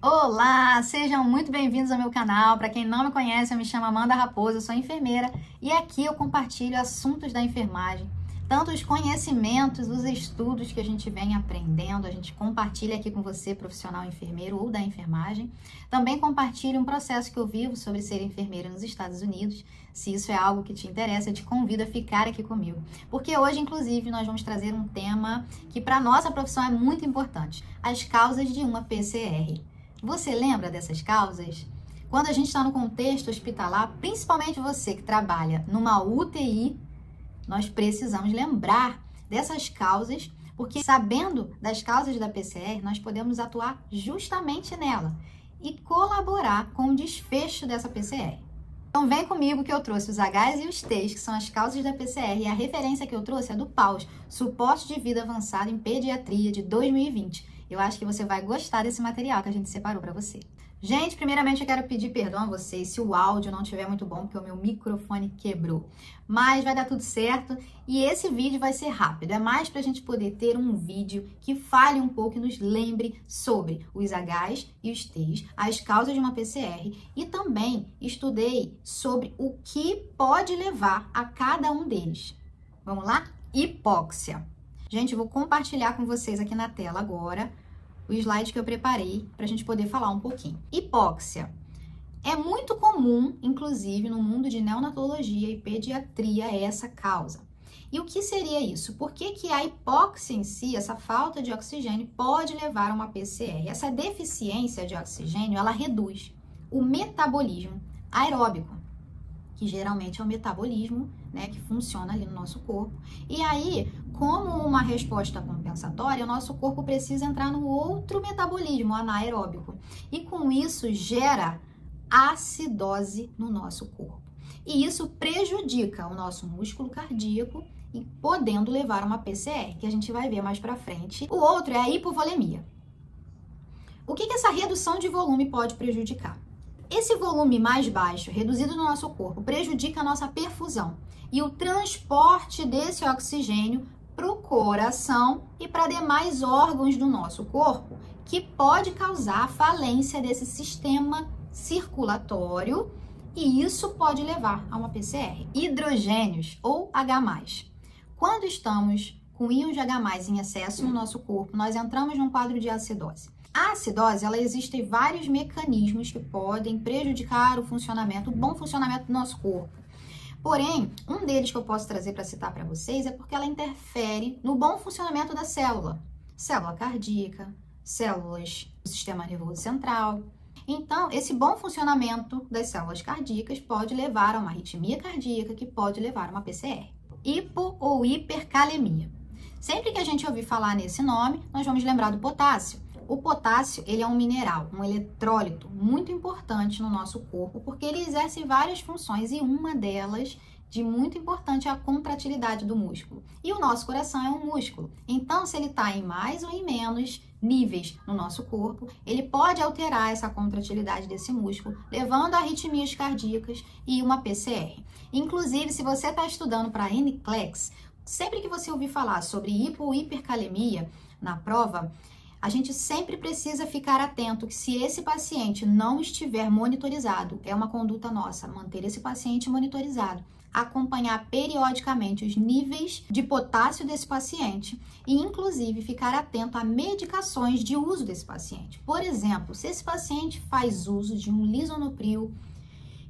Olá, sejam muito bem-vindos ao meu canal. Para quem não me conhece, eu me chamo Amanda Raposo, eu sou enfermeira e aqui eu compartilho assuntos da enfermagem, tanto os conhecimentos, os estudos que a gente vem aprendendo, a gente compartilha aqui com você, profissional enfermeiro ou da enfermagem. Também compartilho um processo que eu vivo sobre ser enfermeira nos Estados Unidos. Se isso é algo que te interessa, eu te convido a ficar aqui comigo, porque hoje, inclusive, nós vamos trazer um tema que para a nossa profissão é muito importante: as causas de uma PCR. Você lembra dessas causas? Quando a gente está no contexto hospitalar, principalmente você que trabalha numa UTI, nós precisamos lembrar dessas causas, porque sabendo das causas da PCR, nós podemos atuar justamente nela e colaborar com o desfecho dessa PCR. Então vem comigo que eu trouxe os Hs e os Ts, que são as causas da PCR, e a referência que eu trouxe é do PAUS, Suporte de Vida Avançado em Pediatria de 2020. Eu acho que você vai gostar desse material que a gente separou para você. Gente, primeiramente eu quero pedir perdão a vocês se o áudio não estiver muito bom, porque o meu microfone quebrou. Mas vai dar tudo certo e esse vídeo vai ser rápido. É mais para a gente poder ter um vídeo que fale um pouco e nos lembre sobre os Hs e os Ts, as causas de uma PCR, e também estudei sobre o que pode levar a cada um deles. Vamos lá? Hipóxia. Gente, eu vou compartilhar com vocês aqui na tela agora o slide que eu preparei para a gente poder falar um pouquinho. Hipóxia é muito comum, inclusive no mundo de neonatologia e pediatria, essa causa. E o que seria isso? Por que a hipóxia em si, essa falta de oxigênio, pode levar a uma PCR? Essa deficiência de oxigênio, ela reduz o metabolismo aeróbico, que geralmente é o metabolismo, né, que funciona ali no nosso corpo. E aí, como uma resposta compensatória, o nosso corpo precisa entrar no outro metabolismo, anaeróbico. E com isso gera acidose no nosso corpo. E isso prejudica o nosso músculo cardíaco e podendo levar a uma PCR, que a gente vai ver mais pra frente. O outro é a hipovolemia. O que essa redução de volume pode prejudicar? Esse volume mais baixo, reduzido no nosso corpo, prejudica a nossa perfusão e o transporte desse oxigênio para o coração e para demais órgãos do nosso corpo, que pode causar a falência desse sistema circulatório, e isso pode levar a uma PCR. Hidrogênios ou H+. Quando estamos com íons de H+ em excesso no nosso corpo, nós entramos num quadro de acidose. A acidose, ela existe vários mecanismos que podem prejudicar o bom funcionamento do nosso corpo. Porém, um deles que eu posso trazer para citar para vocês é porque ela interfere no bom funcionamento da célula. Célula cardíaca, células do sistema nervoso central. Então, esse bom funcionamento das células cardíacas pode levar a uma arritmia cardíaca, que pode levar a uma PCR. Hipo ou hipercalemia. Sempre que a gente ouvir falar nesse nome, nós vamos lembrar do potássio. O potássio, ele é um mineral, um eletrólito muito importante no nosso corpo, porque ele exerce várias funções e uma delas, de muito importante, é a contratilidade do músculo. E o nosso coração é um músculo. Então, se ele está em mais ou em menos níveis no nosso corpo, ele pode alterar essa contratilidade desse músculo, levando a arritmias cardíacas e uma PCR. Inclusive, se você está estudando para NCLEX, sempre que você ouvir falar sobre hipo ou hipercalemia na prova, a gente sempre precisa ficar atento que se esse paciente não estiver monitorizado, é uma conduta nossa manter esse paciente monitorizado, acompanhar periodicamente os níveis de potássio desse paciente e, inclusive, ficar atento a medicações de uso desse paciente. Por exemplo, se esse paciente faz uso de um lisinopril,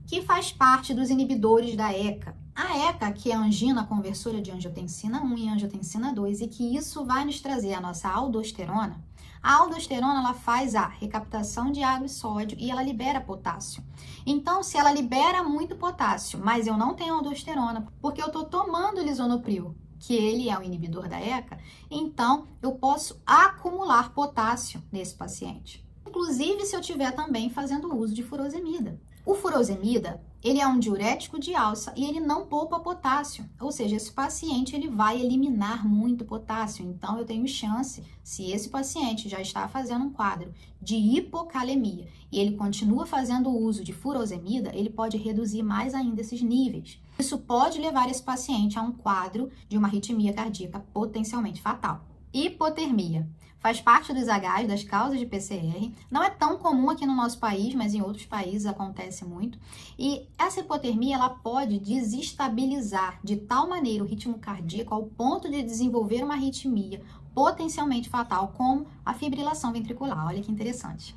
que faz parte dos inibidores da ECA. A ECA, que é a angina conversora de angiotensina 1 e angiotensina 2, e que isso vai nos trazer a nossa aldosterona. A aldosterona, ela faz a recaptação de água e sódio e ela libera potássio. Então, se ela libera muito potássio, mas eu não tenho aldosterona, porque eu estou tomando lisinopril, que ele é o inibidor da ECA, então eu posso acumular potássio nesse paciente. Inclusive, se eu estiver também fazendo uso de furosemida. O furosemida, ele é um diurético de alça e ele não poupa potássio, ou seja, esse paciente ele vai eliminar muito potássio, então eu tenho chance, se esse paciente já está fazendo um quadro de hipocalemia e ele continua fazendo uso de furosemida, ele pode reduzir mais ainda esses níveis. Isso pode levar esse paciente a um quadro de uma arritmia cardíaca potencialmente fatal. Hipotermia. faz parte dos Hs, das causas de PCR. Não é tão comum aqui no nosso país, mas em outros países acontece muito. E essa hipotermia, ela pode desestabilizar de tal maneira o ritmo cardíaco ao ponto de desenvolver uma arritmia potencialmente fatal, como a fibrilação ventricular. Olha que interessante.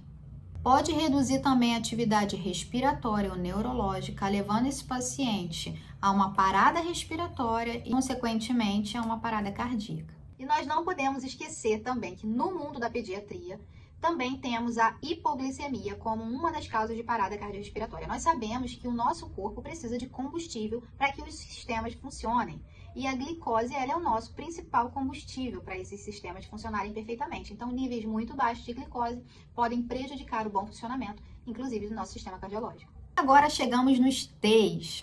Pode reduzir também a atividade respiratória ou neurológica, levando esse paciente a uma parada respiratória e, consequentemente, a uma parada cardíaca. E nós não podemos esquecer também que no mundo da pediatria também temos a hipoglicemia como uma das causas de parada cardiorrespiratória. Nós sabemos que o nosso corpo precisa de combustível para que os sistemas funcionem. E a glicose, ela é o nosso principal combustível para esses sistemas funcionarem perfeitamente. Então, níveis muito baixos de glicose podem prejudicar o bom funcionamento, inclusive do nosso sistema cardiológico. Agora chegamos nos T's.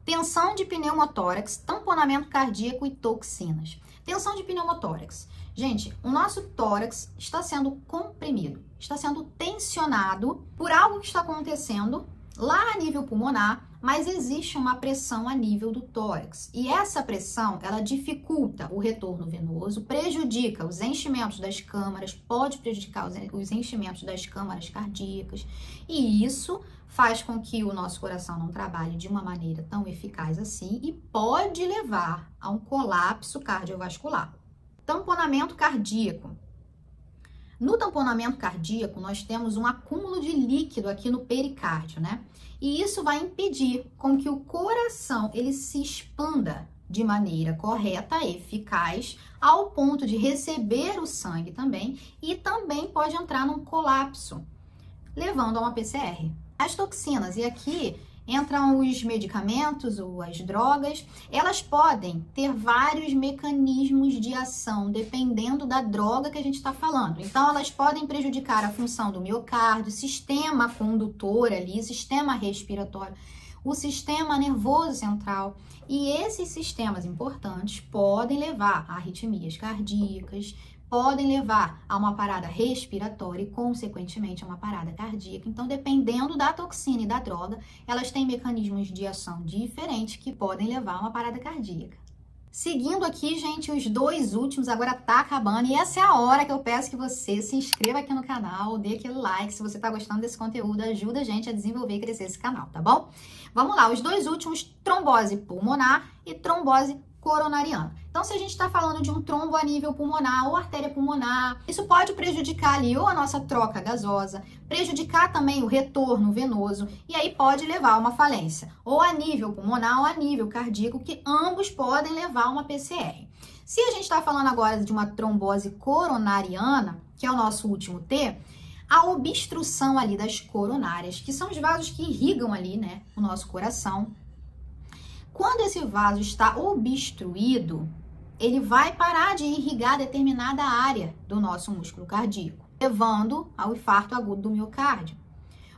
Tensão de pneumotórax, tamponamento cardíaco e toxinas. Tensão de pneumotórax. Gente, o nosso tórax está sendo comprimido, está sendo tensionado por algo que está acontecendo lá a nível pulmonar, mas existe uma pressão a nível do tórax. E essa pressão, ela dificulta o retorno venoso, prejudica os enchimentos das câmaras, pode prejudicar os enchimentos das câmaras cardíacas. E isso faz com que o nosso coração não trabalhe de uma maneira tão eficaz assim e pode levar a um colapso cardiovascular. Tamponamento cardíaco. No tamponamento cardíaco, nós temos um acúmulo de líquido aqui no pericárdio, né? E isso vai impedir com que o coração ele se expanda de maneira correta, eficaz, ao ponto de receber o sangue também, e também pode entrar num colapso, levando a uma PCR. As toxinas, e aqui entram os medicamentos ou as drogas, elas podem ter vários mecanismos de ação, dependendo da droga que a gente está falando. Então, elas podem prejudicar a função do miocárdio, sistema condutor ali, sistema respiratório, o sistema nervoso central. E esses sistemas importantes podem levar a arritmias cardíacas, podem levar a uma parada respiratória e, consequentemente, a uma parada cardíaca. Então, dependendo da toxina e da droga, elas têm mecanismos de ação diferentes que podem levar a uma parada cardíaca. Seguindo aqui, gente, os dois últimos, agora tá acabando. E essa é a hora que eu peço que você se inscreva aqui no canal, dê aquele like. Se você tá gostando desse conteúdo, ajuda a gente a desenvolver e crescer esse canal, tá bom? Vamos lá, os dois últimos, trombose pulmonar e trombose coronariana. Então, se a gente está falando de um trombo a nível pulmonar ou artéria pulmonar, isso pode prejudicar ali ou a nossa troca gasosa, prejudicar também o retorno venoso e aí pode levar a uma falência, ou a nível pulmonar ou a nível cardíaco, que ambos podem levar a uma PCR. Se a gente está falando agora de uma trombose coronariana, que é o nosso último T, a obstrução ali das coronárias, que são os vasos que irrigam ali, né, o nosso coração. Quando esse vaso está obstruído, ele vai parar de irrigar determinada área do nosso músculo cardíaco, levando ao infarto agudo do miocárdio.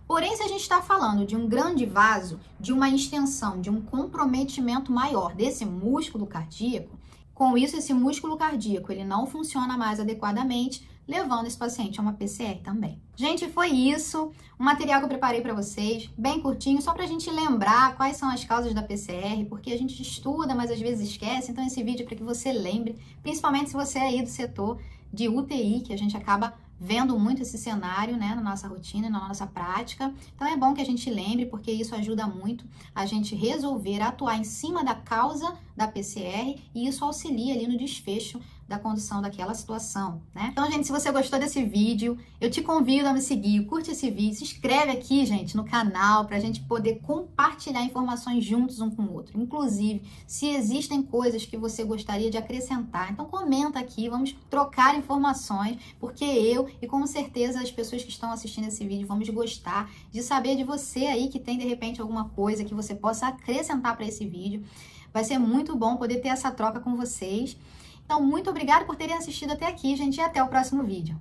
Porém, se a gente está falando de um grande vaso, de uma extensão, de um comprometimento maior desse músculo cardíaco, com isso esse músculo cardíaco ele não funciona mais adequadamente, levando esse paciente a uma PCR também. Gente, foi isso. O material que eu preparei para vocês, bem curtinho, só para a gente lembrar quais são as causas da PCR, porque a gente estuda, mas às vezes esquece. Então, esse vídeo é para que você lembre, principalmente se você é aí do setor de UTI, que a gente acaba vendo muito esse cenário, né, na nossa rotina, na nossa prática. Então, é bom que a gente lembre, porque isso ajuda muito a gente resolver, atuar em cima da causa da PCR, e isso auxilia ali no desfecho da condução daquela situação, né? Então, gente, se você gostou desse vídeo, eu te convido a me seguir, curte esse vídeo, se inscreve aqui, gente, no canal, pra gente poder compartilhar informações juntos um com o outro. Inclusive, se existem coisas que você gostaria de acrescentar, então comenta aqui, vamos trocar informações, porque eu e com certeza as pessoas que estão assistindo esse vídeo vamos gostar de saber de você aí que tem, de repente, alguma coisa que você possa acrescentar para esse vídeo. Vai ser muito bom poder ter essa troca com vocês. Então, muito obrigada por terem assistido até aqui, gente, e até o próximo vídeo.